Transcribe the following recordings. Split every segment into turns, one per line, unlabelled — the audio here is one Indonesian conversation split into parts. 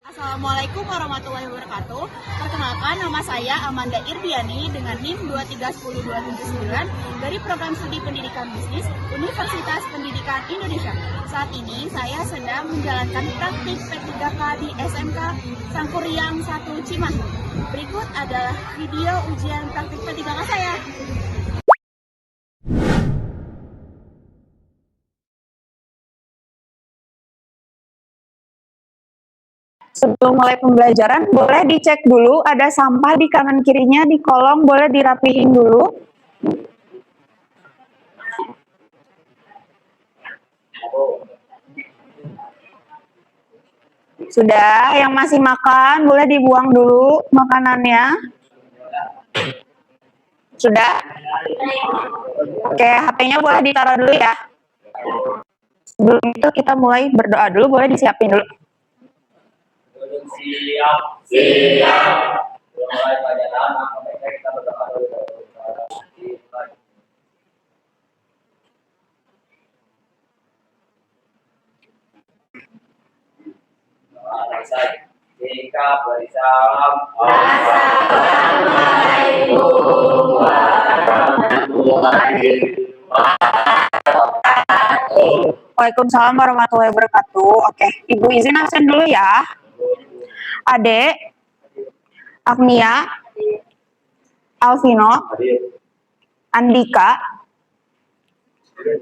Assalamualaikum warahmatullahi wabarakatuh. Perkenalkan, nama saya Amanda Irdiani dengan NIM 2310279 dari Program Studi Pendidikan Bisnis Universitas Pendidikan Indonesia. Saat ini saya sedang menjalankan praktik P3K di SMK Sangkuriang 1 Cimahi. Berikut adalah video ujian praktik P3K saya.
Sebelum mulai pembelajaran, boleh dicek dulu ada sampah di kanan kirinya di kolong, boleh dirapihin dulu. Sudah, yang masih makan boleh dibuang dulu makanannya. Sudah? Oke, HP-nya boleh ditaruh dulu ya. Sebelum itu kita mulai berdoa dulu, boleh disiapin dulu.
Siap. Mulai pelajaran, maka baiknya kita berdoa dulu. Jika beri salam. Assalamualaikum warahmatullahi wabarakatuh.
Waalaikumsalam warahmatullahi wabarakatuh. Oke, Ibu izin absen dulu ya. Adek, Agnia, Alvino, Andika,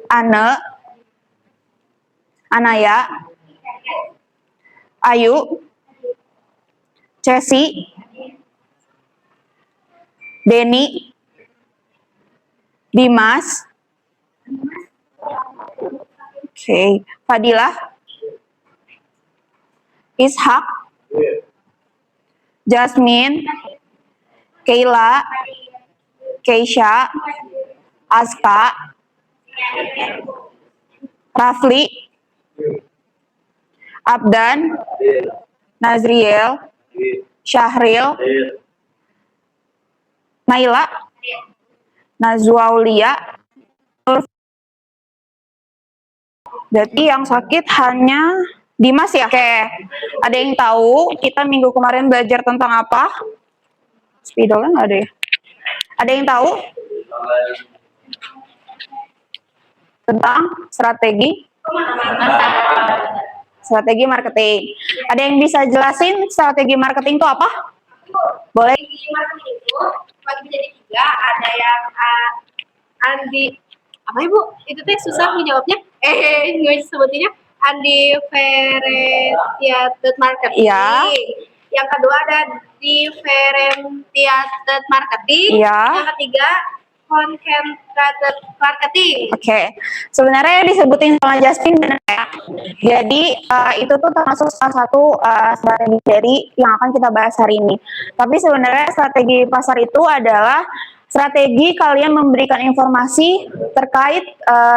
Ane, Anaya, Ayu, Cesi, Denny, Dimas, Fadilah, Ishak, Jasmine, Keila, Keisha, Aska, Rafli, Abdan, Nazriel, Syahril, Naila, Nazwaulia. Berarti yang sakit hanya Dimas ya? Oke, ada yang tahu kita minggu kemarin belajar tentang apa? Spidolnya nggak ada ya? Ada yang tahu? Tentang strategi? Strategi marketing. Ada yang bisa jelasin strategi marketing itu apa? Boleh?
Strategi marketing itu bagi menjadi tiga, ada yang apa ibu? Itu teh susah menjawabnya. Nggak sebutinnya undifferentiated marketing.
Iya.
Yang kedua ada differentiated marketing.
Iya.
Yang ketiga concentrated marketing.
Oke, sebenarnya disebutin sama Justin benar ya. Jadi itu tuh termasuk salah satu strategi dari yang akan kita bahas hari ini. Tapi sebenarnya strategi pasar itu adalah strategi kalian memberikan informasi terkait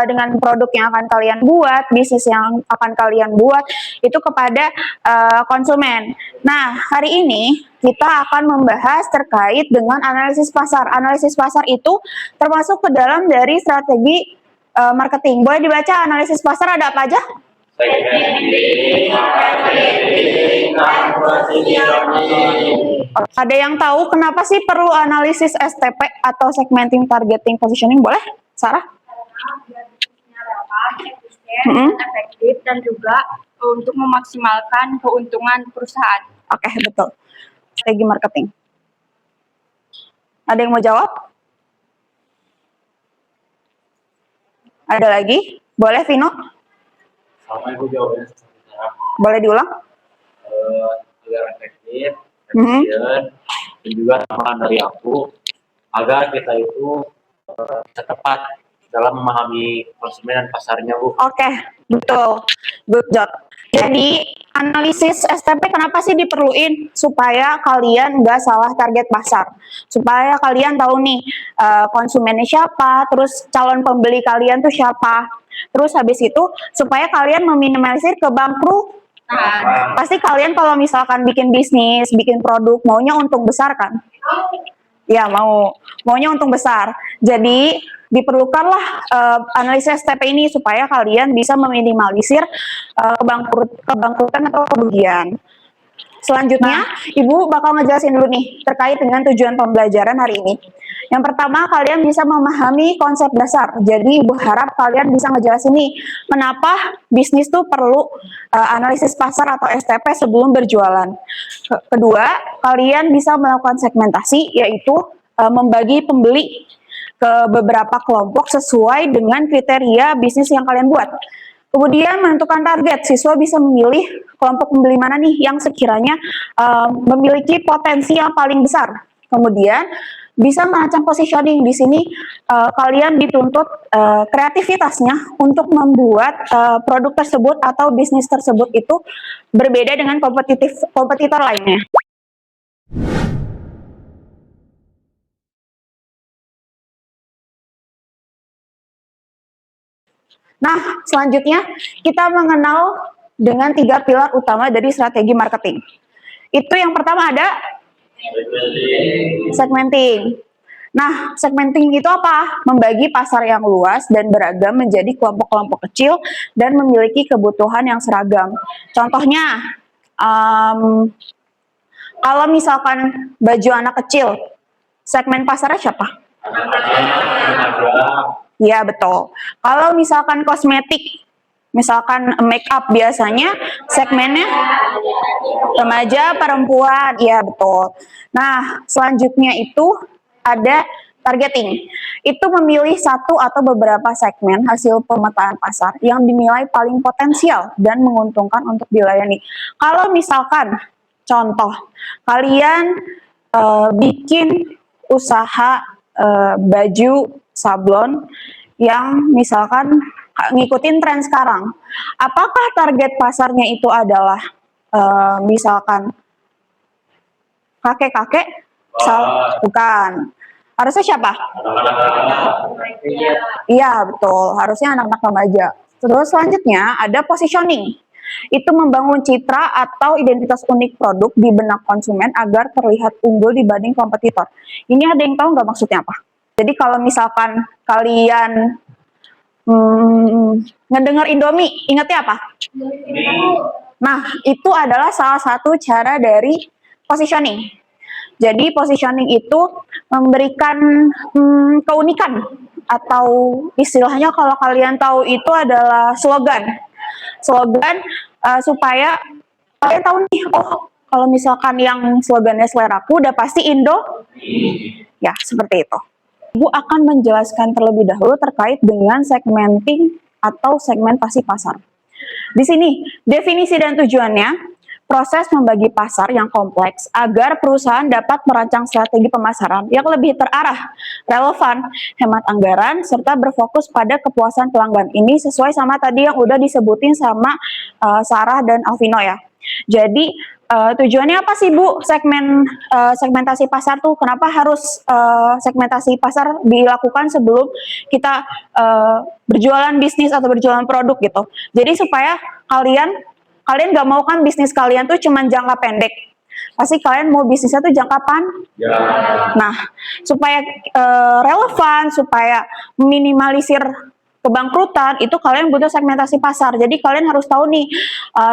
dengan produk yang akan kalian buat, bisnis yang akan kalian buat itu kepada konsumen. Nah, hari ini kita akan membahas terkait dengan analisis pasar. Analisis pasar itu termasuk ke dalam dari strategi marketing. Boleh dibaca analisis pasar ada apa aja? Ada yang tahu kenapa sih perlu analisis STP atau segmenting targeting positioning? Boleh, Sarah?
Efektif dan juga untuk memaksimalkan keuntungan perusahaan.
Oke, betul. Strategi marketing. Ada yang mau jawab? Ada lagi? Boleh, Vino?
Sama ibu jawabnya.
Boleh diulang?
Agar efektif, efisien, dan juga tambahan dari aku agar kita itu bisa tepat dalam memahami konsumen dan pasarnya, Bu.
Oke, betul. Good job. Jadi, analisis STP kenapa sih diperluin? Supaya kalian nggak salah target pasar. Supaya kalian tahu nih, konsumennya siapa, terus calon pembeli kalian tuh siapa. Terus habis itu, supaya kalian meminimalisir kebangkrutan. Pasti kalian kalau misalkan bikin bisnis, bikin produk, maunya untung besar kan? Ya, maunya untung besar. Jadi, diperlukanlah analisis STP ini supaya kalian bisa meminimalisir kebangkrutan atau kerugian. Selanjutnya, Ibu bakal ngejelasin dulu nih terkait dengan tujuan pembelajaran hari ini. Yang pertama, kalian bisa memahami konsep dasar. Jadi, Ibu harap kalian bisa ngejelasin nih, kenapa bisnis tuh perlu analisis pasar atau STP sebelum berjualan. Kedua, kalian bisa melakukan segmentasi, yaitu membagi pembeli ke beberapa kelompok sesuai dengan kriteria bisnis yang kalian buat. Kemudian menentukan target, siswa bisa memilih kelompok pembeli mana nih yang sekiranya memiliki potensi yang paling besar. Kemudian bisa merancang positioning. Di sini kalian dituntut kreativitasnya untuk membuat produk tersebut atau bisnis tersebut itu berbeda dengan kompetitor lainnya. Nah, selanjutnya kita mengenal dengan 3 pilar utama dari strategi marketing. Itu yang pertama ada segmenting. Nah, segmenting itu apa? Membagi pasar yang luas dan beragam menjadi kelompok-kelompok kecil dan memiliki kebutuhan yang seragam. Contohnya, kalau misalkan baju anak kecil, segmen pasarnya siapa? Ya, betul. Kalau misalkan kosmetik, misalkan make up, biasanya segmennya remaja, perempuan. Ya, betul. Nah, selanjutnya itu ada targeting. Itu memilih satu atau beberapa segmen hasil pemetaan pasar yang dinilai paling potensial dan menguntungkan untuk dilayani. Kalau misalkan, contoh, kalian bikin usaha baju sablon yang misalkan ngikutin tren sekarang. Apakah target pasarnya itu adalah misalkan kakek-kakek? Bukan. Harusnya siapa? Iya, betul. Harusnya anak-anak remaja. Terus selanjutnya ada positioning. Itu membangun citra atau identitas unik produk di benak konsumen agar terlihat unggul dibanding kompetitor. Ini ada yang tahu nggak maksudnya apa? Jadi kalau misalkan kalian ngedengar Indomie, ingatnya apa? Nah, itu adalah salah satu cara dari positioning. Jadi positioning itu memberikan keunikan, atau istilahnya kalau kalian tahu itu adalah slogan. Slogan supaya kalian tahu nih, oh kalau misalkan yang slogannya seleraku udah pasti Indo. Ya, seperti itu. Ibu akan menjelaskan terlebih dahulu terkait dengan segmenting atau segmentasi pasar. Di sini, definisi dan tujuannya, proses membagi pasar yang kompleks agar perusahaan dapat merancang strategi pemasaran yang lebih terarah, relevan, hemat anggaran, serta berfokus pada kepuasan pelanggan. Ini sesuai sama tadi yang udah disebutin sama Sarah dan Alvino ya. Jadi, tujuannya apa sih Bu segmentasi pasar tuh? Kenapa harus segmentasi pasar dilakukan sebelum kita berjualan bisnis atau berjualan produk gitu? Jadi supaya kalian nggak mau kan bisnis kalian tuh cuman jangka pendek. Pasti kalian mau bisnisnya tuh jangka panjang. Nah, supaya relevan, supaya minimalisir kebangkrutan, itu kalian butuh segmentasi pasar. Jadi kalian harus tahu nih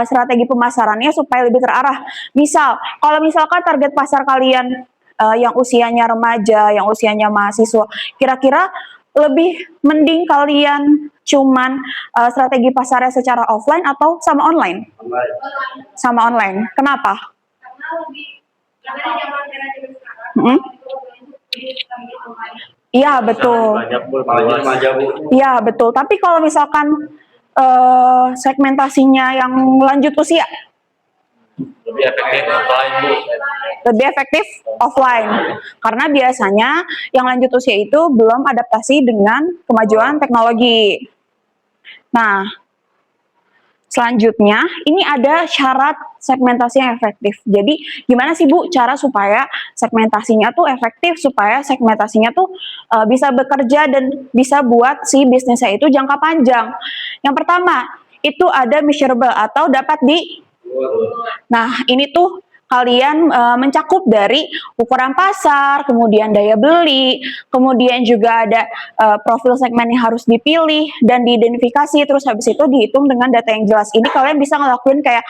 strategi pemasarannya supaya lebih terarah. Misal, kalau misalkan target pasar kalian yang usianya remaja, yang usianya mahasiswa, kira-kira lebih mending kalian cuman strategi pasarnya secara offline atau sama online? Sama online. Kenapa? Iya, betul. Iya, betul. Tapi kalau misalkan segmentasinya yang lanjut usia,
lebih efektif offline, Bu.
lebih efektif offline. Karena biasanya yang lanjut usia itu belum adaptasi dengan kemajuan teknologi. Nah, selanjutnya, ini ada syarat segmentasi yang efektif. Jadi, gimana sih Bu cara supaya segmentasinya tuh efektif, supaya segmentasinya tuh bisa bekerja dan bisa buat si bisnisnya itu jangka panjang. Yang pertama, itu ada measurable atau dapat di... Nah, ini tuh kalian mencakup dari ukuran pasar, kemudian daya beli, kemudian juga ada profil segmen yang harus dipilih dan diidentifikasi, terus habis itu dihitung dengan data yang jelas. Ini kalian bisa ngelakuin kayak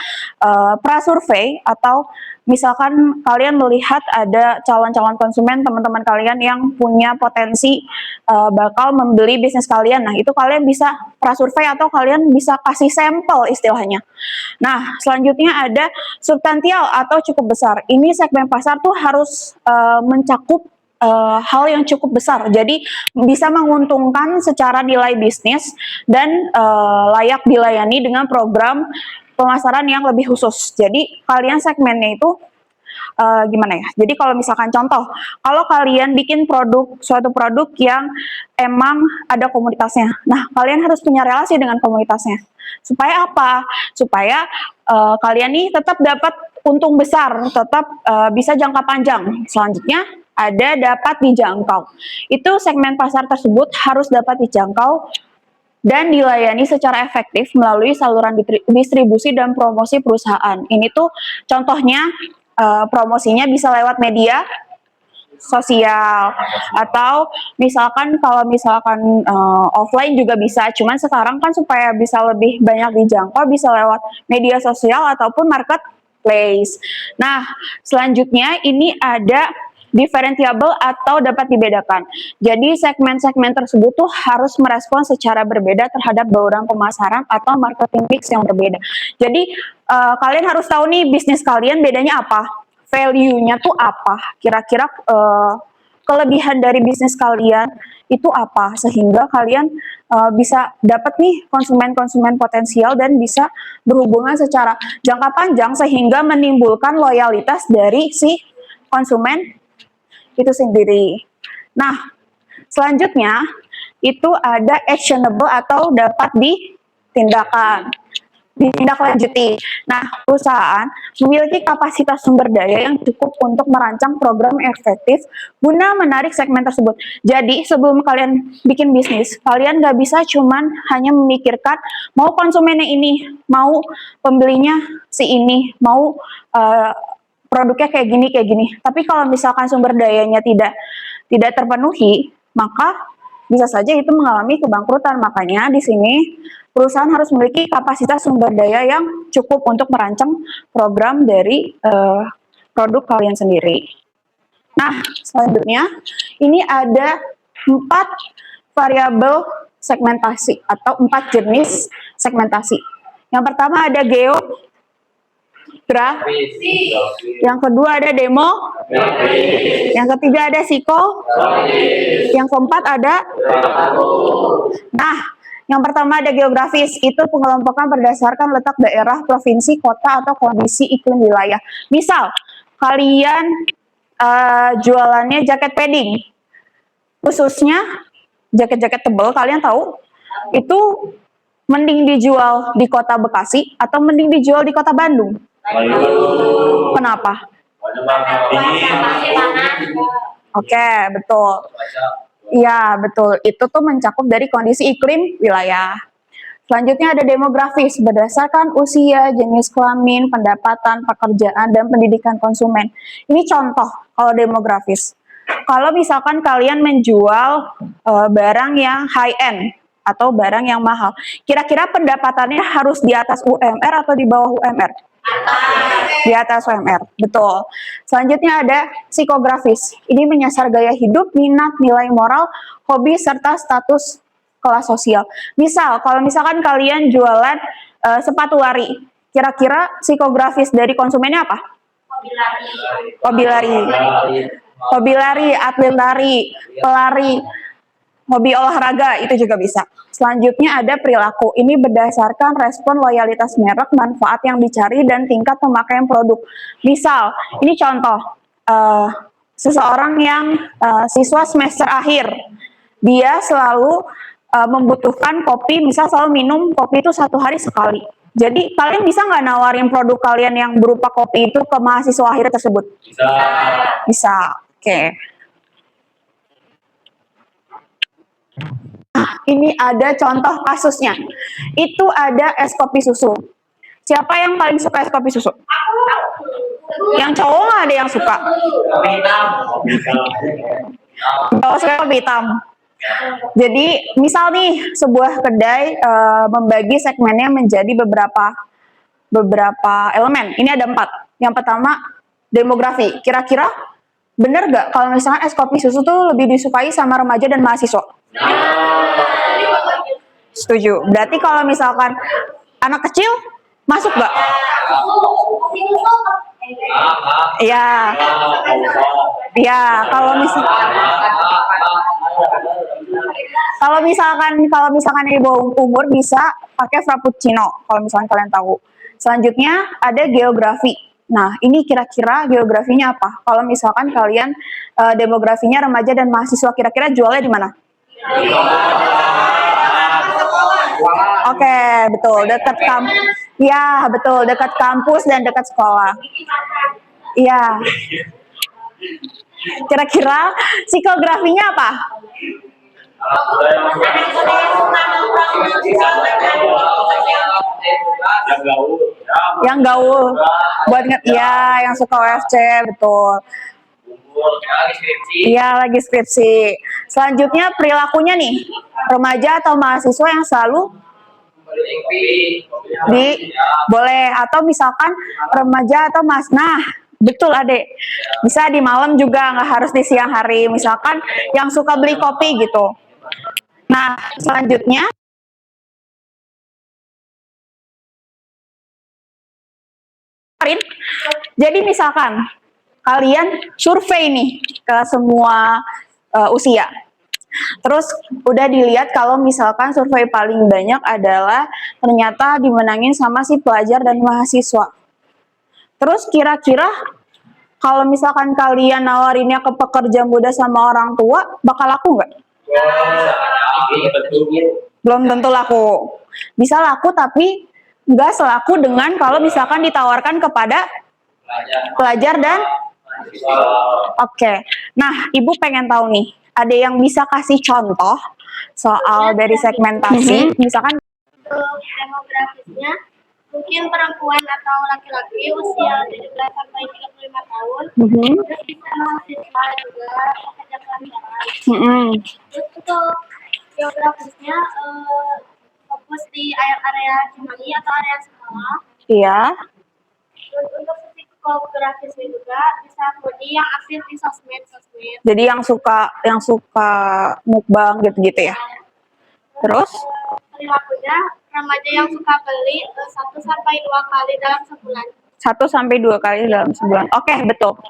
prasurvei, atau misalkan kalian melihat ada calon-calon konsumen teman-teman kalian yang punya potensi bakal membeli bisnis kalian. Nah, itu kalian bisa prasurvei atau kalian bisa kasih sampel istilahnya. Nah, selanjutnya ada substansial atau cukup besar. Ini segmen pasar tuh harus mencakup hal yang cukup besar. Jadi bisa menguntungkan secara nilai bisnis dan layak dilayani dengan program pemasaran yang lebih khusus. Jadi kalian segmennya itu gimana ya? Jadi kalau misalkan contoh, kalau kalian bikin suatu produk yang emang ada komunitasnya. Nah, kalian harus punya relasi dengan komunitasnya. Supaya apa? Supaya kalian nih tetap dapat untung besar, tetap bisa jangka panjang. Selanjutnya ada dapat dijangkau. Itu segmen pasar tersebut harus dapat dijangkau dan dilayani secara efektif melalui saluran distribusi dan promosi perusahaan. Ini tuh contohnya promosinya bisa lewat media sosial, atau misalkan kalau misalkan offline juga bisa, cuman sekarang kan supaya bisa lebih banyak dijangkau bisa lewat media sosial ataupun marketplace. Nah, selanjutnya ini ada differentiable atau dapat dibedakan. Jadi segmen-segmen tersebut tuh harus merespon secara berbeda terhadap bauran pemasaran atau marketing mix yang berbeda. Jadi kalian harus tahu nih bisnis kalian bedanya apa, value-nya tuh apa, kira-kira kelebihan dari bisnis kalian itu apa, sehingga kalian bisa dapat nih konsumen-konsumen potensial dan bisa berhubungan secara jangka panjang sehingga menimbulkan loyalitas dari si konsumen itu sendiri. Nah, selanjutnya itu ada actionable atau dapat ditindaklanjuti. Nah, perusahaan memiliki kapasitas sumber daya yang cukup untuk merancang program efektif guna menarik segmen tersebut. Jadi, sebelum kalian bikin bisnis, kalian nggak bisa cuman hanya memikirkan mau konsumennya ini, mau pembelinya si ini, mau produknya kayak gini. Tapi kalau misalkan sumber dayanya tidak terpenuhi, maka bisa saja itu mengalami kebangkrutan. Makanya di sini perusahaan harus memiliki kapasitas sumber daya yang cukup untuk merancang program dari produk kalian sendiri. Nah, selanjutnya ini ada 4 variabel segmentasi atau 4 jenis segmentasi. Yang pertama ada yang kedua ada demo, yang ketiga ada psiko, yang keempat ada. Nah, yang pertama ada geografis, itu pengelompokan berdasarkan letak daerah, provinsi, kota, atau kondisi iklim wilayah. Misal, kalian jualannya jaket padding, khususnya jaket-jaket tebal, kalian tahu, itu mending dijual di kota Bekasi atau mending dijual di kota Bandung? Kenapa? Oke, betul. Iya, betul. Itu tuh mencakup dari kondisi iklim wilayah. Selanjutnya ada demografis, berdasarkan usia, jenis kelamin, pendapatan, pekerjaan, dan pendidikan konsumen. Ini contoh kalau demografis. Kalau misalkan kalian menjual barang yang high-end atau barang yang mahal, kira-kira pendapatannya harus di atas UMR atau di bawah UMR? Di atas UMR, betul. Selanjutnya ada psikografis. Ini menyasar gaya hidup, minat, nilai moral, hobi, serta status kelas sosial. Misal, kalau misalkan kalian jualan sepatu lari, kira-kira psikografis dari konsumennya apa? Hobi lari, atlet lari, pelari, hobi olahraga, itu juga bisa. Selanjutnya ada perilaku. Ini berdasarkan respon loyalitas merek, manfaat yang dicari, dan tingkat pemakaian produk. Misal, ini contoh, seseorang yang siswa semester akhir, dia selalu membutuhkan kopi, misal selalu minum kopi itu 1 hari sekali. Jadi, kalian bisa nggak nawarin produk kalian yang berupa kopi itu ke mahasiswa akhir tersebut? Bisa. Oke. Ini ada contoh kasusnya. Itu ada es kopi susu. Siapa yang paling suka es kopi susu? Yang cowok nggak ada yang suka?
Kopi hitam. Kopi hitam.
Cowok suka kopi hitam. Jadi misal nih sebuah kedai membagi segmennya menjadi beberapa elemen. Ini ada 4. Yang pertama demografi. Kira-kira bener nggak kalau misalnya es kopi susu tuh lebih disukai sama remaja dan mahasiswa? Setuju. Berarti kalau misalkan anak kecil masuk nggak? Iya. Iya. Kalau misalkan di bawah umur bisa pakai frappuccino. Kalau misalkan kalian tahu. Selanjutnya ada geografi. Nah, ini kira-kira geografinya apa? Kalau misalkan kalian demografinya remaja dan mahasiswa, kira-kira jualnya di mana? Oke, betul. Dekat kampus. Ya, betul. Dekat kampus dan dekat sekolah. Iya. Kira-kira psikografinya apa? Yang gaul. Buat ya, yang suka OFC, betul. Iya, lagi skripsi. Selanjutnya perilakunya nih, remaja atau mahasiswa yang selalu boleh, atau misalkan remaja atau nah, betul adek, bisa di malam juga, nggak harus di siang hari. Misalkan yang suka beli kopi gitu. Nah, selanjutnya jadi misalkan kalian survei nih ke semua usia. Terus udah dilihat kalau misalkan survei paling banyak adalah ternyata dimenangin sama si pelajar dan mahasiswa. Terus kira-kira kalau misalkan kalian nawarinnya ke pekerja muda sama orang tua, bakal laku nggak? Belum tentu laku. Bisa laku tapi nggak selaku dengan kalau misalkan ditawarkan kepada pelajar dan Oke. Nah, Ibu pengen tahu nih, ada yang bisa kasih contoh soal dari segmentasi, misalkan
Untuk demografisnya, mungkin perempuan atau laki-laki usia 17 sampai 35 tahun, terus bisa mahasiswa juga, pekerja kantoran. Terus untuk geografisnya, fokus di area Cimahi atau area sekolah.
iya,
Terus untuk psikografisnya juga bisa prodi yang aktif di sosmed.
jadi yang suka mukbang gitu-gitu ya. Terus
Perilakunya remaja yang suka beli 1 sampai 2 kali dalam sebulan.
1 sampai 2 kali dalam sebulan. Oke, betul.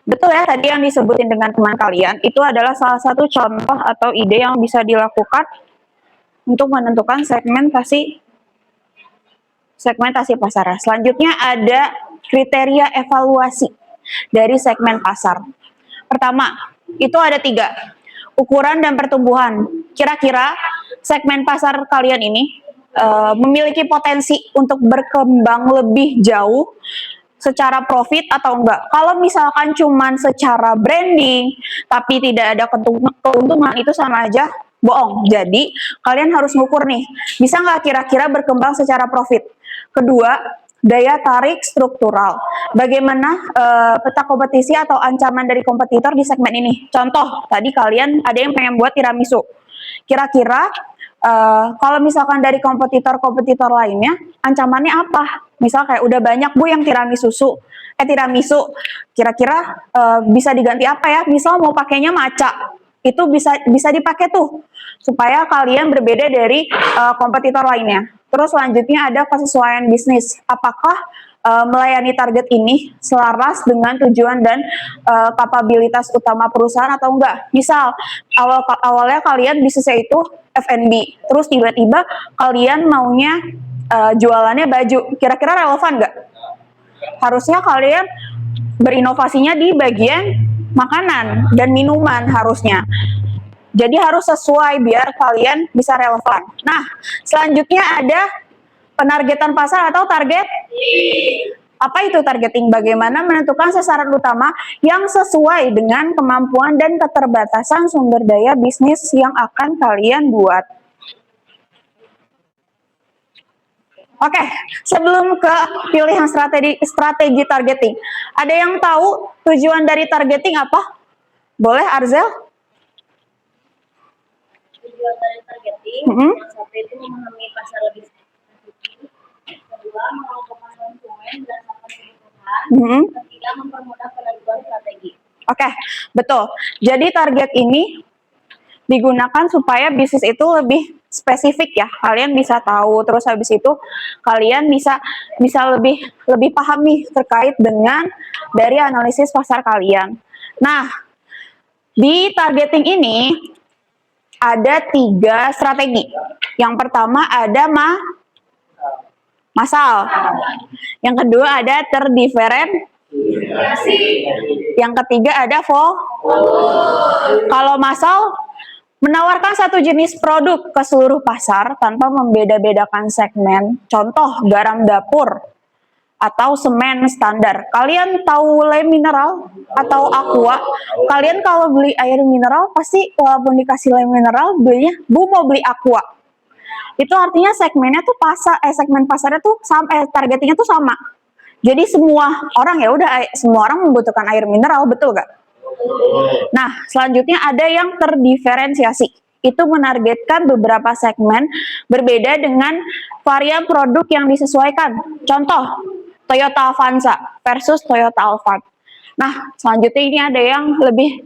Betul ya, tadi yang disebutin dengan teman kalian itu adalah salah satu contoh atau ide yang bisa dilakukan untuk menentukan segmentasi pasar. Selanjutnya ada kriteria evaluasi dari segmen pasar. Pertama, itu ada 3. Ukuran dan pertumbuhan. Kira-kira segmen pasar kalian ini memiliki potensi untuk berkembang lebih jauh secara profit atau enggak. Kalau misalkan cuman secara branding tapi tidak ada keuntungan, itu sama aja bohong. Jadi kalian harus ngukur nih, bisa nggak kira-kira berkembang secara profit. Kedua, daya tarik struktural. Bagaimana peta kompetisi atau ancaman dari kompetitor di segmen ini? Contoh, tadi kalian ada yang pengen buat tiramisu. Kira-kira kalau misalkan dari kompetitor lainnya, ancamannya apa? Misal kayak udah banyak Bu yang tiramisu, kira-kira bisa diganti apa ya? Misal mau pakainya maca, itu bisa dipakai tuh supaya kalian berbeda dari kompetitor lainnya. Terus selanjutnya ada kesesuaian bisnis. Apakah melayani target ini selaras dengan tujuan dan kapabilitas utama perusahaan atau enggak? Misal awalnya kalian bisnisnya itu F&B, terus tiba-tiba kalian maunya jualannya baju, kira-kira relevan nggak? Harusnya kalian berinovasinya di bagian makanan dan minuman harusnya. Jadi harus sesuai biar kalian bisa relevan. Nah, selanjutnya ada penargetan pasar atau target. Apa itu targeting? Bagaimana menentukan sasaran utama yang sesuai dengan kemampuan dan keterbatasan sumber daya bisnis yang akan kalian buat. Oke, sebelum ke pilihan strategi targeting, ada yang tahu tujuan dari targeting apa? Boleh, Arzel?
Tujuan dari targeting,
Mm-mm.
yang satu itu memahami pasar lebih spesifik, kedua mengelompokkan konsumen berdasarkan kebutuhan,
Mm-mm.
ketiga mempermudah penentuan strategi.
Oke, betul. Jadi target ini digunakan supaya bisnis itu lebih spesifik ya. Kalian bisa tahu, terus habis itu kalian bisa lebih paham nih terkait dengan dari analisis pasar kalian. Nah, di targeting ini ada 3 strategi. Yang pertama ada massal. Yang kedua ada yang ketiga ada Kalau massal menawarkan satu jenis produk ke seluruh pasar tanpa membeda-bedakan segmen. Contoh garam dapur atau semen standar. Kalian tahu lem mineral atau aqua? Kalian kalau beli air mineral pasti walaupun dikasih lem mineral belinya, Bu mau beli aqua. Itu artinya segmennya tuh segmen pasarnya tuh targetingnya tuh sama. Jadi semua orang semua orang membutuhkan air mineral, betul gak? Nah, selanjutnya ada yang terdiferensiasi. Itu menargetkan beberapa segmen berbeda dengan varian produk yang disesuaikan. Contoh, Toyota Avanza versus Toyota Alphard. Nah, selanjutnya ini ada yang lebih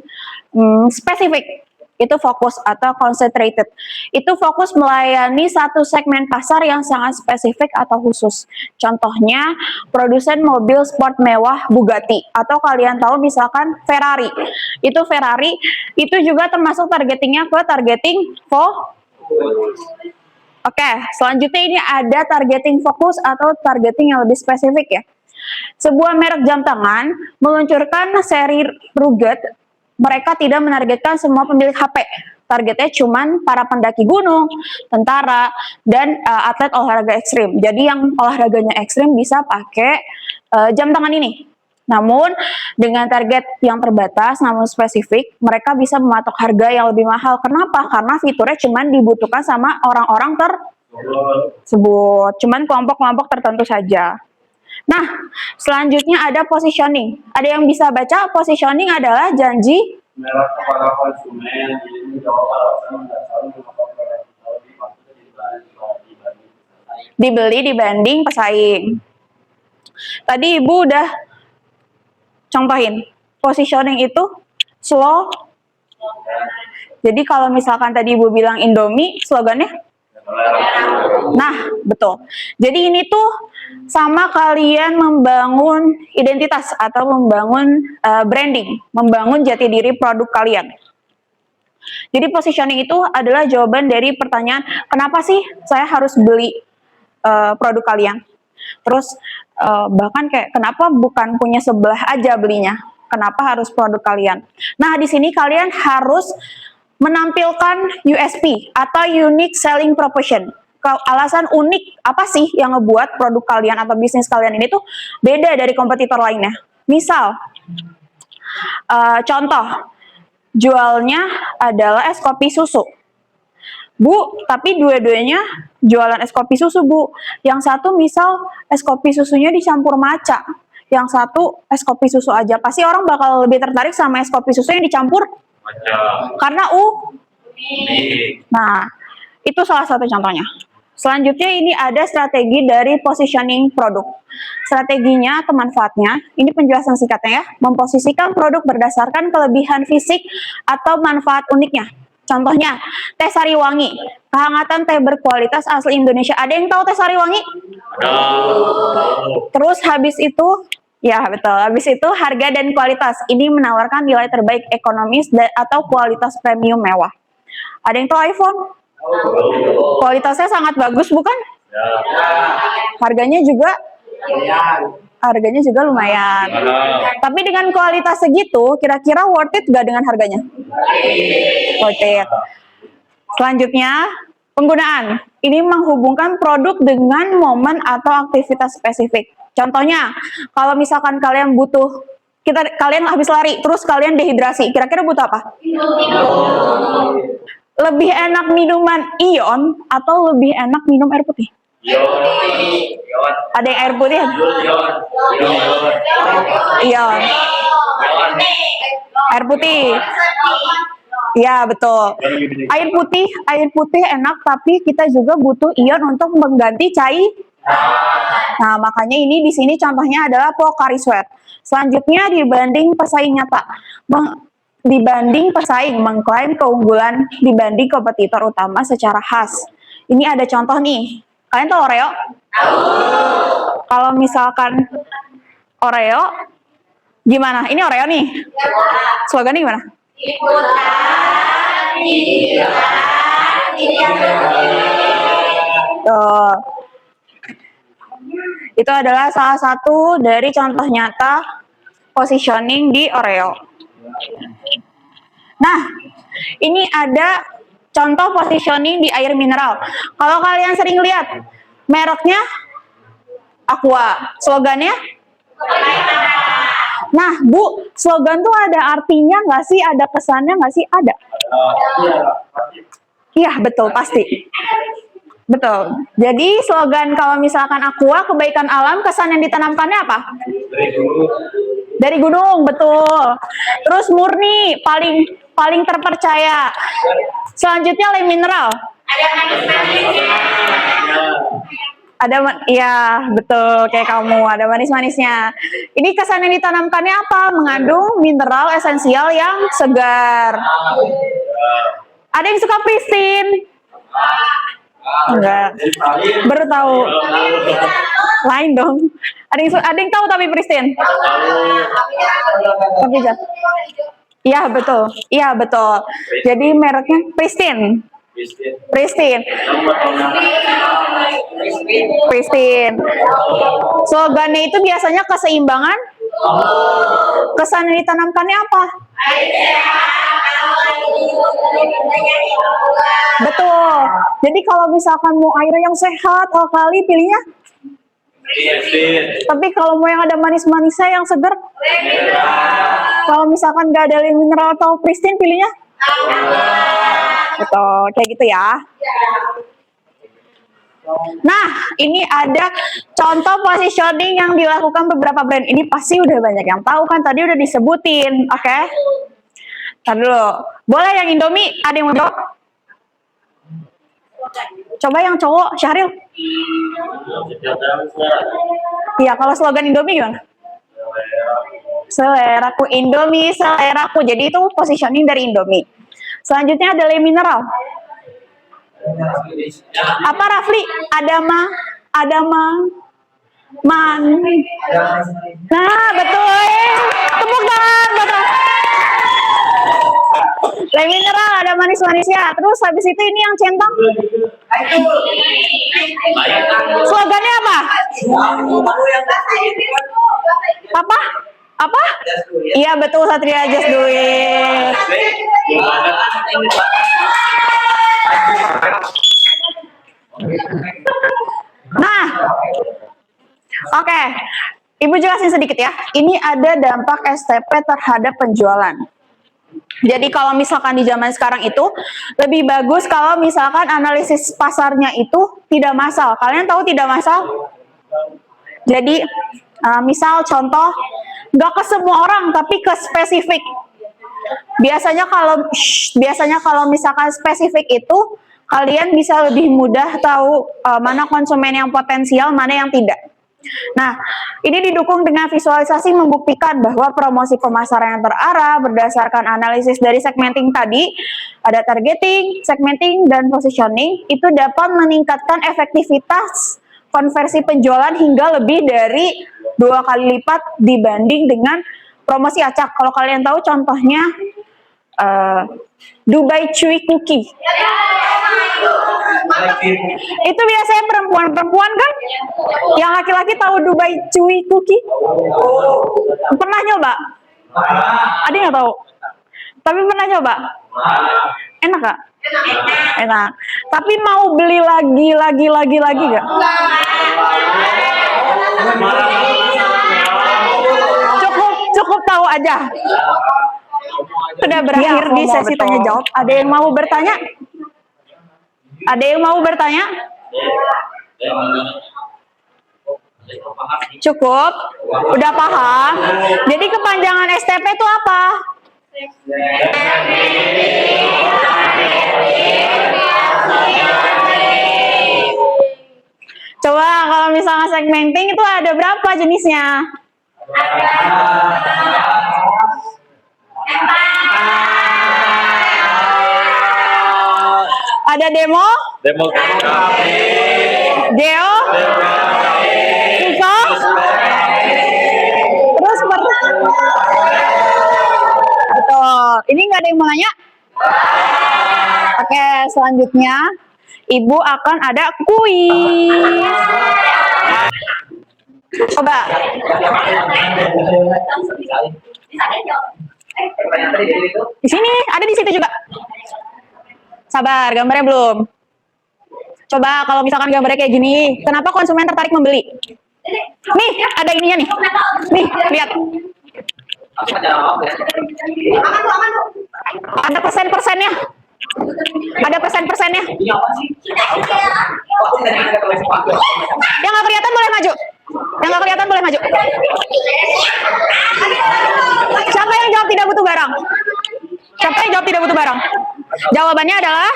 spesifik. Itu fokus atau concentrated. Itu fokus melayani satu segmen pasar yang sangat spesifik atau khusus. Contohnya, produsen mobil sport mewah Bugatti. Atau kalian tahu misalkan Ferrari. Ferrari itu juga termasuk targetingnya ke targeting Oke, selanjutnya ini ada targeting fokus atau targeting yang lebih spesifik ya. Sebuah merek jam tangan meluncurkan seri rugged. Mereka tidak menargetkan semua pemilik HP. Targetnya cuman para pendaki gunung, tentara, dan atlet olahraga ekstrim. Jadi yang olahraganya ekstrim bisa pakai jam tangan ini. Namun dengan target yang terbatas namun spesifik, mereka bisa mematok harga yang lebih mahal. Kenapa? Karena fiturnya cuman dibutuhkan sama orang-orang tersebut. Cuman kelompok-kelompok tertentu saja. Nah, selanjutnya ada positioning. Ada yang bisa baca? Positioning adalah janji
Merek kepada konsumen ini jawab alasan dasar mengapa produk
dibeli dibanding pesaing. Tadi Ibu udah contohin. Positioning itu slow. Jadi kalau misalkan tadi Ibu bilang Indomie, slogannya? Nah, betul. Jadi ini tuh sama kalian membangun identitas atau membangun branding, membangun jati diri produk kalian. Jadi positioning itu adalah jawaban dari pertanyaan, kenapa sih saya harus beli produk kalian? Terus bahkan kayak kenapa bukan punya sebelah aja belinya? Kenapa harus produk kalian? Nah, di sini kalian harus menampilkan USP atau Unique Selling Proposition. Alasan unik apa sih yang ngebuat produk kalian atau bisnis kalian ini tuh beda dari kompetitor lainnya. Misal, contoh, jualnya adalah es kopi susu. Bu, tapi dua-duanya jualan es kopi susu, Bu. Yang satu misal es kopi susunya dicampur matcha. Yang satu es kopi susu aja. Pasti orang bakal lebih tertarik sama es kopi susu yang dicampur matcha. Karena Nah, itu salah satu contohnya. Selanjutnya ini ada strategi dari positioning produk. Strateginya atau manfaatnya, ini penjelasan singkatnya ya, memposisikan produk berdasarkan kelebihan fisik atau manfaat uniknya. Contohnya, teh Sariwangi, kehangatan teh berkualitas asli Indonesia. Ada yang tahu teh Sariwangi? Terus habis itu, ya betul, habis itu harga dan kualitas. Ini menawarkan nilai terbaik ekonomis atau kualitas premium mewah. Ada yang tahu iPhone? Kualitasnya sangat bagus, bukan? Harganya juga lumayan. Tapi dengan kualitas segitu, kira-kira worth it gak dengan harganya? Worth it. Selanjutnya, penggunaan. Ini menghubungkan produk dengan momen atau aktivitas spesifik. Contohnya, kalau misalkan kalian kalian habis lari, terus kalian dehidrasi, kira-kira butuh apa? Lebih enak minuman ion atau lebih enak minum air putih?
Ion. Ion.
Ada yang air putih?
Ion. Ion.
Ion. Air putih. Iya betul. Air putih enak, tapi kita juga butuh ion untuk mengganti cair. Nah, makanya ini di sini contohnya adalah Pocari Sweat. Selanjutnya dibanding pesaing nyata. Dibanding pesaing mengklaim keunggulan dibanding kompetitor utama secara khas. Ini ada contoh nih. Kalian tahu Oreo? Kalau misalkan Oreo, gimana? Ini Oreo nih. Slogannya gimana? Tuh. Itu adalah salah satu dari contoh nyata positioning di Oreo. Nah, ini ada contoh positioning di air mineral. Kalau kalian sering lihat mereknya Aqua, slogannya? Nah, Bu, slogan tuh ada artinya nggak sih? Ada kesannya nggak sih? Ada. Iya, betul, pasti. Betul. Jadi slogan kalau misalkan Aqua, kebaikan alam, kesan yang ditanamkannya apa? Dari gunung, betul. Terus murni, paling terpercaya. Selanjutnya Le Mineral. Iya betul kayak kamu, ada manis-manisnya. Ini kesan yang ditanamkannya apa? Mengandung mineral esensial yang segar. Ada yang suka Pristine? Enggak. Baru tahu. Lain dong. Ada yang tahu tapi Pristine? Tapi iya betul. Iya betul. Jadi mereknya Pristine. Pristine. Slogannya itu biasanya keseimbangan. Kesan yang ditanamkannya apa? Betul. Jadi kalau misalkan mau air yang sehat, alkali, pilihnya. Tapi kalau mau yang ada manis-manisnya yang seger, kalau misalkan nggak ada mineral atau Pristine, pilihnya. Betul, kayak gitu ya. Nah, ini ada contoh positioning yang dilakukan beberapa brand. Ini pasti udah banyak yang tahu kan, tadi udah disebutin, oke? Ntar dulu, boleh yang Indomie, ada yang mau jawab? Coba yang cowok, Syahril. Iya, kalau slogan Indomie gimana? Seleraku Indomie, seleraku. Jadi itu positioning dari Indomie. Selanjutnya ada Le Mineral. Apa Rafli? Man. Nah, betul. Tepuk tangan buat Rafli. Le Mineral ada manis-manisnya. Terus habis itu ini yang centang. Slogannya apa? Apa? Iya betul, Satria Just Do It. Nah, oke. Ibu jelasin sedikit ya. Ini ada dampak STP terhadap penjualan. Jadi kalau misalkan di zaman sekarang itu lebih bagus kalau misalkan analisis pasarnya itu tidak massal. Kalian tahu tidak massal? Jadi misal contoh, nggak ke semua orang tapi ke spesifik. Biasanya kalau misalkan spesifik itu kalian bisa lebih mudah tahu mana konsumen yang potensial, mana yang tidak. Nah, ini didukung dengan visualisasi membuktikan bahwa promosi pemasaran yang terarah berdasarkan analisis dari segmenting tadi, ada targeting, segmenting, dan positioning, itu dapat meningkatkan efektivitas konversi penjualan hingga lebih dari 2 kali lipat dibanding dengan promosi acak. Kalau kalian tahu contohnya Dubai Chewy Cookie. Itu biasanya perempuan-perempuan kan? Yang laki-laki tahu Dubai Chewy Cookie? Pernah nyoba? Ada yang tahu? Tapi pernah nyoba? Enak gak? Enak. Tapi mau beli lagi gak? Cukup tahu aja. Sudah berakhir di sesi tanya jawab. Ada yang mau bertanya? Ada yang mau bertanya? Cukup? Udah paham? Jadi kepanjangan STP itu apa? Coba kalau misalnya segmenting itu ada berapa jenisnya? Ada demo,
Demografi.
geo, info, terus betul. Ini nggak ada yang mau nanya? Oke, selanjutnya Ibu akan ada kuis. Coba. Di sini, ada di situ juga. Sabar, gambarnya belum. Coba kalau misalkan gambarnya kayak gini, kenapa konsumen tertarik membeli? Nih, ada ininya nih. Nih, lihat. Ada persen-persennya. Ada persen-persennya. Yang nggak kelihatan boleh maju. Yang nggak kelihatan boleh maju. Siapa yang jawab tidak butuh barang? Siapa yang jawab tidak butuh barang? Jawabannya adalah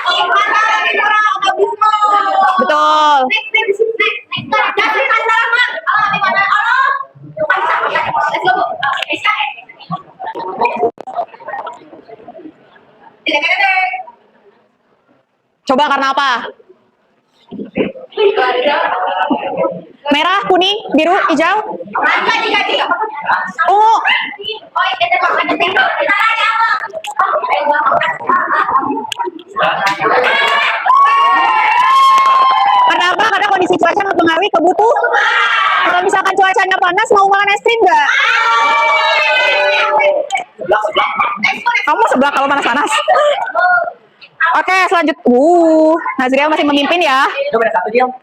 betul. Coba karena apa? Merah, kuning, biru, hijau, ungu. Kenapa? Karena kondisi cuaca mempengaruhi kebutuhan. Kalau misalkan cuacanya panas, mau makan es krim nggak? Kamu sebelah kalau panas-panas. Oke, Nazria masih memimpin ya.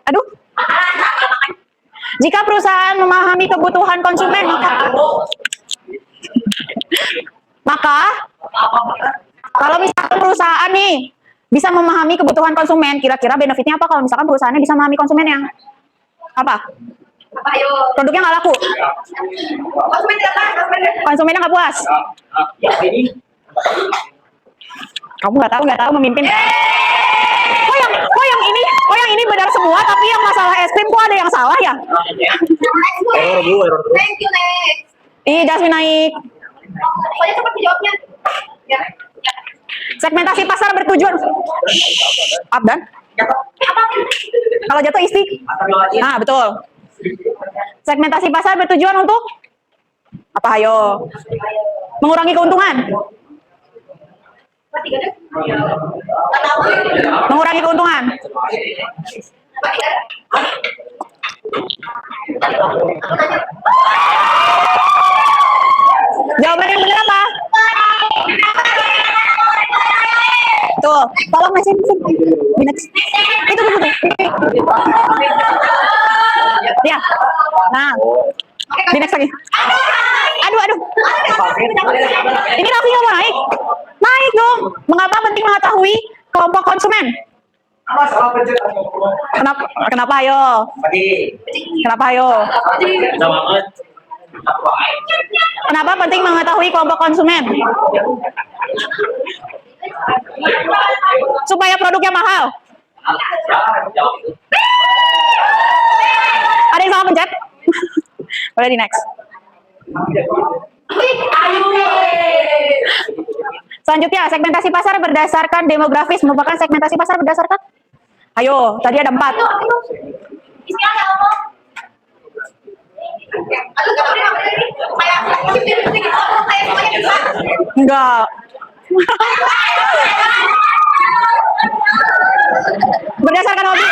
Aduh. Jika perusahaan memahami kebutuhan konsumen, maka kalau misalkan perusahaan nih bisa memahami kebutuhan konsumen, kira-kira benefitnya apa kalau misalkan perusahaannya bisa memahami konsumennya? Apa? Produknya nggak laku. Konsumennya nggak puas. Kamu nggak tahu memimpin. Oh yang ini benar semua, tapi yang masalah es krim kok ada yang salah ya?
Error dulu.
Thank you, next.
Ih, Jasmine naik.
Pokoknya cepat dijawabnya. Ya.
Segmentasi pasar bertujuan. Up dan? Kalau jatuh istik. Nah, betul. Segmentasi pasar bertujuan untuk apa? Ayo. Mengurangi keuntungan. Mengurangi keuntungan. Jawaban yang benar apa? Tuh, tolong mesin. Itu dulu. Ya. Nah. Di next lagi. Aduh. Ini Raffi nggak mau naik? Naik dong. Mengapa penting mengetahui kelompok konsumen? Kenapa ayo? Kenapa ayo? Kenapa penting mengetahui kelompok konsumen? Supaya produknya mahal. Ada yang salah pencet? Boleh di next. Selanjutnya, segmentasi pasar berdasarkan demografis merupakan segmentasi pasar berdasarkan. Ayo, tadi ada 4. Enggak. Berdasarkan hobi.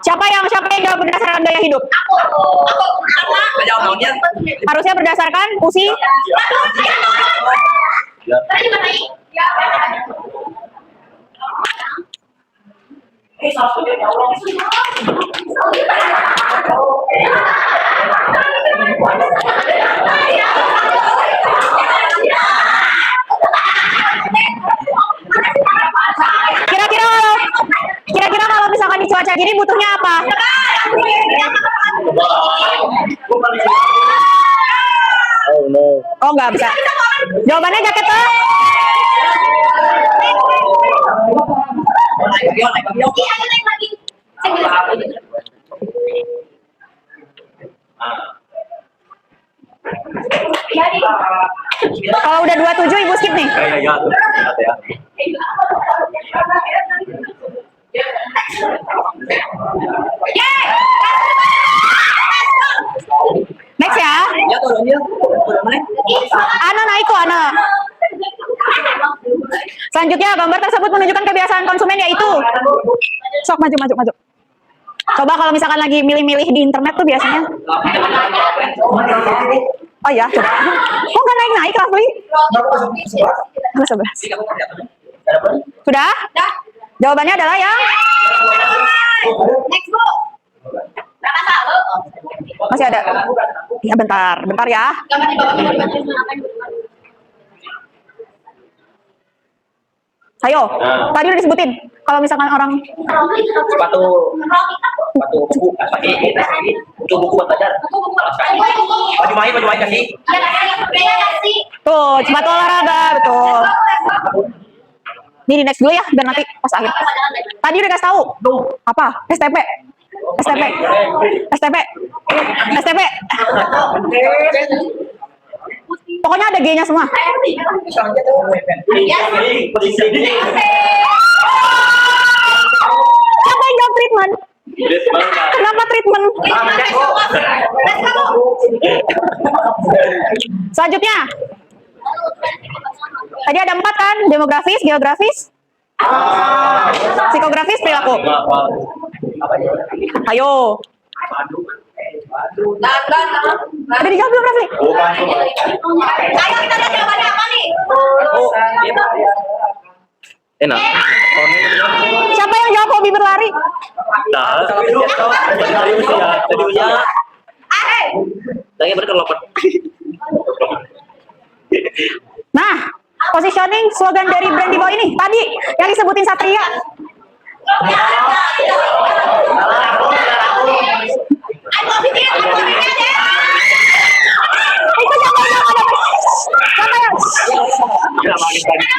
Siapa yang jawab berdasarkan gaya hidup? Harusnya berdasarkan usia. apa?
Oh no.
Oh, nggak bisa. Jawabannya jaket tuh. Kalau udah 27 ibu skip nih.
Ya tuh. Lihat ya.
Next ya. Ana naik kok Ana. Selanjutnya gambar tersebut menunjukkan kebiasaan konsumen yaitu. Sok maju. Coba kalau misalkan lagi milih-milih di internet tuh biasanya. Oh ya, coba. Kok nggak naik Rafli? Kelas 11. Sudah? Jawabannya adalah yang
Next, Bu. Berapa selalu?
masih ada. Ya bentar ya.
Gambar di bawah apa yang
Ayo, tadi udah disebutin. Kalau misalkan orang
Sepatu buku buku buat belajar. Baju main kasih.
tuh sepatu olahraga betul. Ini di next dulu ya, biar nanti pas akhir. Tadi udah kasih tahu. Apa? STP. Pokoknya ada G-nya semua. Siapa yang jawab treatment? Kenapa treatment? Selanjutnya. Tadi ada 4 kan? Demografis, geografis, psikografis, perilaku. Ayo. Udah dijawab belum, Rafli?
Ayo kita lihat jawabannya apa nih?
Enak.
Siapa yang jawab hobi berlari?
Tadi usia. Saya berkelopet.
Nah, positioning slogan dari brand di bawah ini tadi yang disebutin Satria.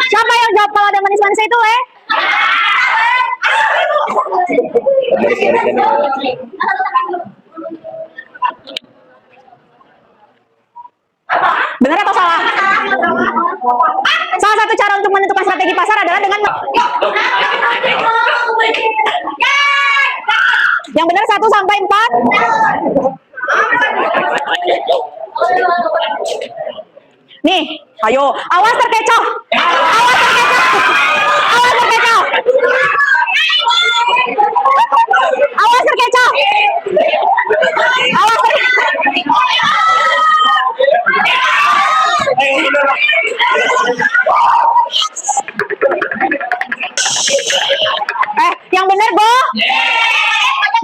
Siapa yang jawab kalau ada manis-manis itu, Benar atau salah? Salah satu cara untuk menentukan strategi pasar adalah dengan yang benar 1 sampai 4. Nih, ayo, awas terkecoh. Yang benar, Bo.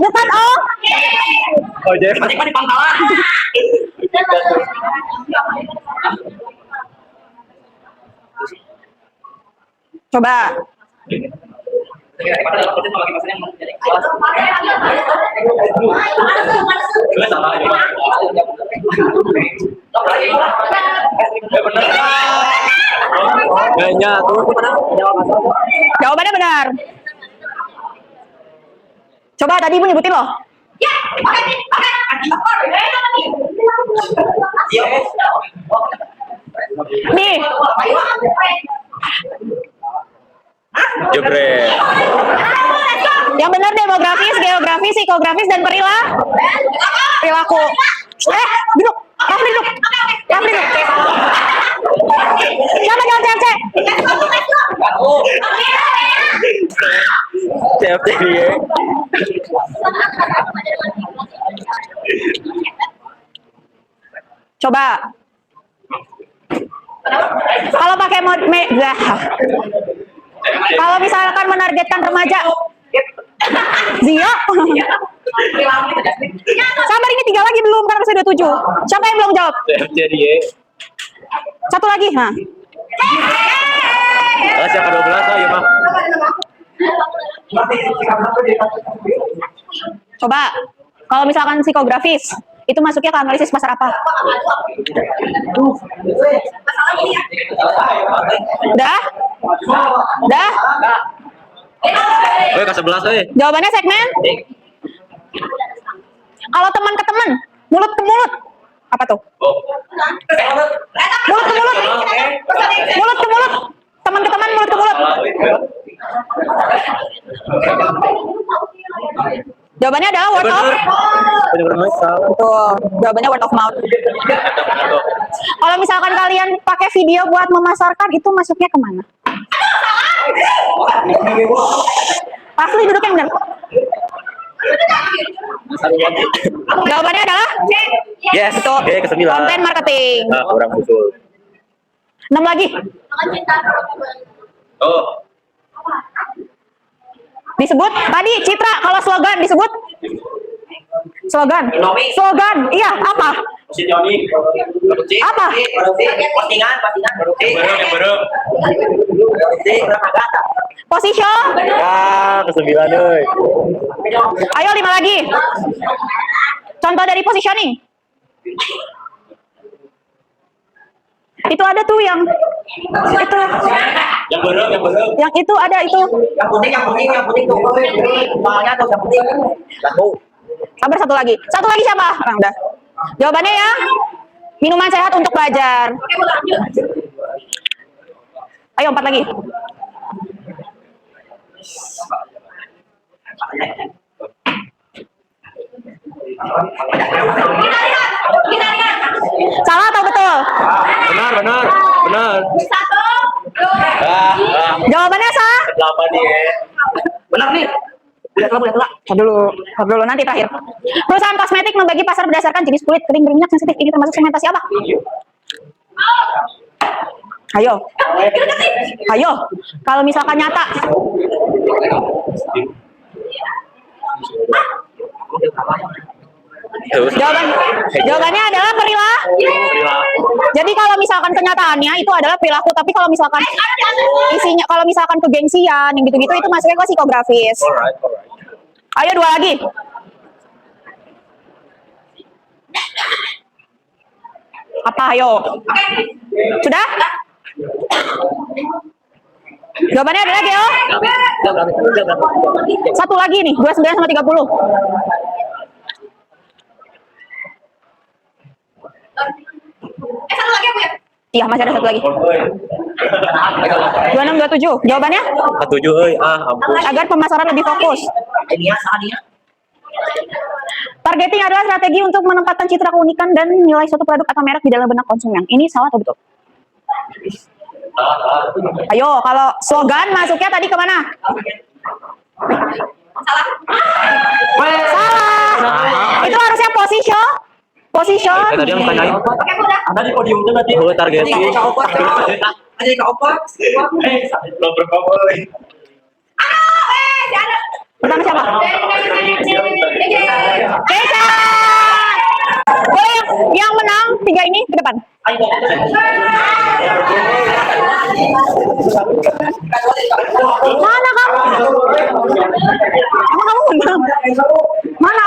Bukan O.
Oh, jadi pasti di pangkalan.
Coba. Jawabannya benar. Coba tadi ibu nyebutin loh. Nih.
Jebret.
Yang benar demografis, geografis, psikografis, dan perilaku. Duduk. Rafli duduk. Siapa jawab CFC?
CFC dia.
Coba. Kalau pakai kalau misalkan menargetkan remaja, Zio. Sabar, ini 3 lagi belum karena sudah 7. Siapa yang belum jawab?
CFC dia.
1 lagi,
Siapa 12 ya, Bang?
Coba, kalau misalkan psikografis, itu masuknya ke analisis pasar apa? Udah? Udah?
Ke 11
Jawabannya segmen? Kalau teman ke teman, mulut ke mulut, apa tuh? Mulut ke mulut, mulut ke mulut, teman ke teman, mulut ke mulut. Jawabannya adalah word of betul. Jawabannya word of mouth. Kalau misalkan kalian pakai video buat memasarkan, itu masuknya kemana? Asli duduk yang benar. Jawabannya adalah
Yes.
betul.
Oke, ke-9.
Konten marketing.
Nah, kurang usul.
6 lagi.
Oh,
Disebut tadi Citra, kalau slogan disebut slogan. Slogan, iya apa?
positioning.
Apa?
Postingan produksi.
Bareng.
Position.
Ya, ke-9 euy.
Ayo 5 lagi. Contoh dari positioning. Itu ada tuh yang itu,
Yang bareng.
yang itu ada itu.
Yang putih tuh. Soalnya tuh yang putih. Satu.
Sabar, satu lagi siapa? Orang udah. Jawabannya ya, minuman sehat untuk belajar. Ayo 4 lagi. Salah atau betul?
Benar.
Jawabannya sah.
8 nih.
Benar nih. Lihat lah.
Tar dulu nanti terakhir. Perusahaan kosmetik membagi pasar berdasarkan jenis kulit kering berminyak sensitif. Ini termasuk segmentasi apa? Ayo. Kalau misalkan nyata. Jawabannya adalah perilaku. Jadi kalau misalkan kenyataannya itu adalah perilaku, tapi kalau misalkan isinya, kalau misalkan kegengsian yang gitu-gitu itu masuknya ke psikografis. Ayo 2 lagi. Apa ayo? Sudah? Jawabannya adalah Geo. 1 lagi nih, 29 sama 30.
Satu lagi apa ya?
Iya, masih ada 1 lagi. 26, 27. Jawabannya?
7 euy. Ampun.
Agar pemasaran lebih fokus.
Ini ya salah dia.
Targeting adalah strategi untuk menempatkan citra keunikan dan nilai suatu produk atau merek di dalam benak konsumen. Ini salah atau betul? Ayo, kalau slogan masuknya tadi kemana? Salah. Itu harusnya position.
Tadi yang tanyain. Ada di podiumnya berarti. Oh, targeting.
Ada di opat.
Belum berapa euy.
Pertama siapa? Keisha. Boleh yang menang 3 ini ke depan. Mana kamu? Emang kamu menang? Mana?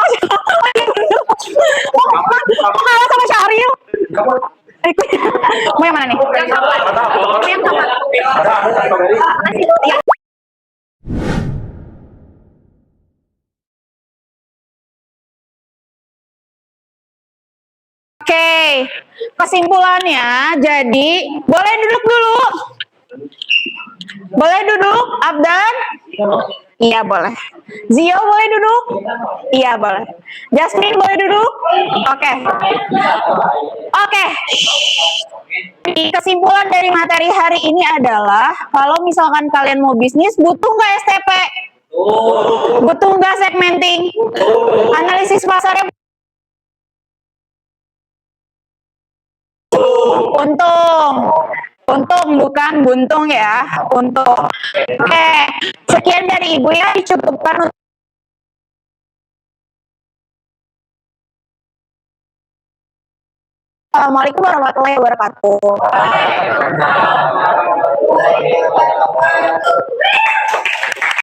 Kamu kalah sama Syahril. Mau yang mana nih? Yang sama. Iya. Oke, kesimpulannya jadi boleh duduk dulu. Boleh duduk, Abdan? Iya boleh. Zio boleh duduk? Iya boleh. Jasmine boleh duduk? Oke. Kesimpulan dari materi hari ini adalah kalau misalkan kalian mau bisnis, butuh nggak STP? Butuh nggak segmenting? Analisis pasarnya? Untung bukan buntung ya, untung. Oke, sekian dari Ibu ya, dicukupkan. Assalamualaikum warahmatullahi wabarakatuh.